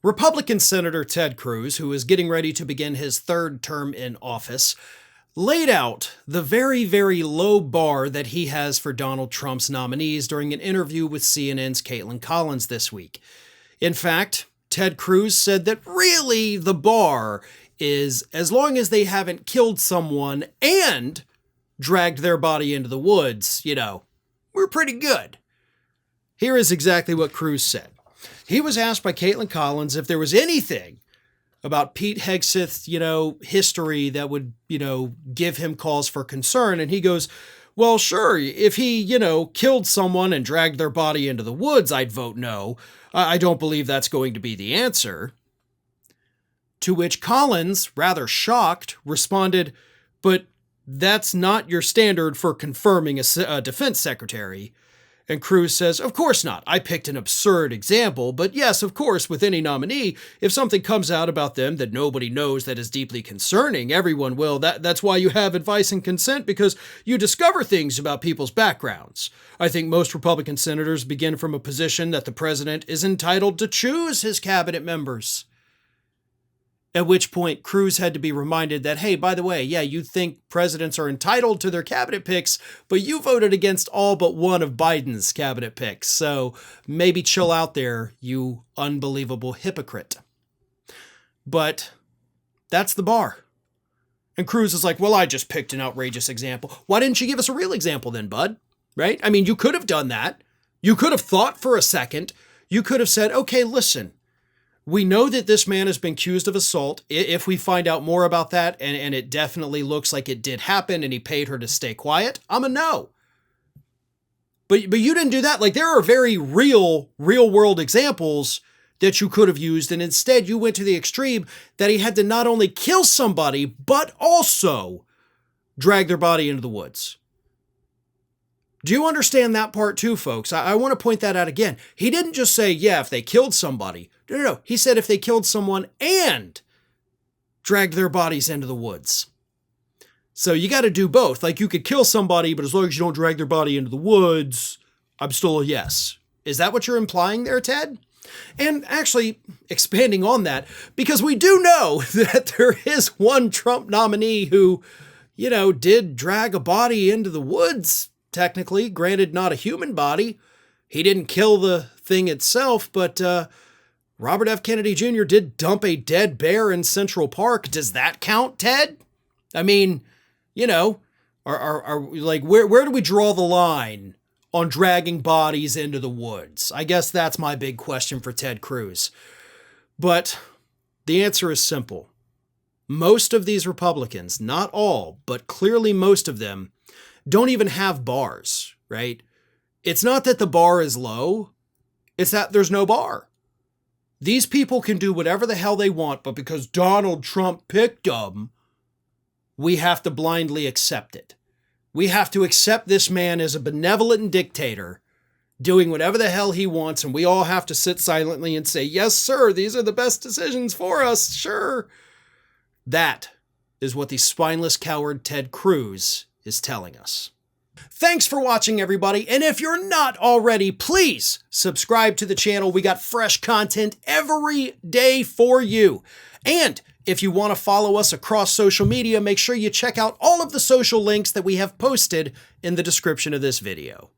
Republican Senator Ted Cruz, who is getting ready to begin his third term in office, laid out the very, very low bar that he has for Donald Trump's nominees during an interview with CNN's Caitlin Collins this week. In fact, Ted Cruz said that really the bar is as long as they haven't killed someone and dragged their body into the woods, we're pretty good. Here is exactly what Cruz said. He was asked by Caitlin Collins if there was anything about Pete Hegseth's, history that would, give him cause for concern. And he goes, well, sure, if he, killed someone and dragged their body into the woods, I'd vote no. I don't believe that's going to be the answer. To which Collins, rather shocked, responded, but that's not your standard for confirming a defense secretary. And Cruz says, of course not. I picked an absurd example, but yes, of course, with any nominee, if something comes out about them that nobody knows that is deeply concerning, everyone will. That's why you have advice and consent, because you discover things about people's backgrounds. I think most Republican senators begin from a position that the president is entitled to choose his cabinet members. At which point, Cruz had to be reminded that, hey, by the way, yeah, you think presidents are entitled to their cabinet picks, but you voted against all but one of Biden's cabinet picks. So maybe chill out there, you unbelievable hypocrite. But that's the bar. And Cruz is like, well, I just picked an outrageous example. Why didn't you give us a real example then, bud? Right? I mean, you could have done that. You could have thought for a second. You could have said, okay, listen. We know that this man has been accused of assault. If we find out more about that, and it definitely looks like it did happen and he paid her to stay quiet, I'm a no. But you didn't do that. Like, there are very real world examples that you could have used, and instead you went to the extreme that he had to not only kill somebody, but also drag their body into the woods. Do you understand that part too, folks? I want to point that out again. He didn't just say, yeah, if they killed somebody. No. He said if they killed someone and dragged their bodies into the woods. So you got to do both. Like, you could kill somebody, but as long as you don't drag their body into the woods, I'm still a yes. Is that what you're implying there, Ted? And actually, expanding on that, because we do know that there is one Trump nominee who, did drag a body into the woods. Technically, granted, not a human body. He didn't kill the thing itself, but Robert F. Kennedy Jr. did dump a dead bear in Central Park. Does that count, Ted? I mean, are like, where do we draw the line on dragging bodies into the woods? I guess that's my big question for Ted Cruz. But the answer is simple. Most of these Republicans, not all, but clearly most of them, don't even have bars, right? It's not that the bar is low. It's that there's no bar. These people can do whatever the hell they want, but because Donald Trump picked them, we have to blindly accept it. We have to accept this man as a benevolent dictator doing whatever the hell he wants, and we all have to sit silently and say, yes, sir, these are the best decisions for us, sure. That is what the spineless coward Ted Cruz is telling us. Thanks for watching, everybody. And if you're not already, please subscribe to the channel. We got fresh content every day for you. And if you want to follow us across social media, make sure you check out all of the social links that we have posted in the description of this video.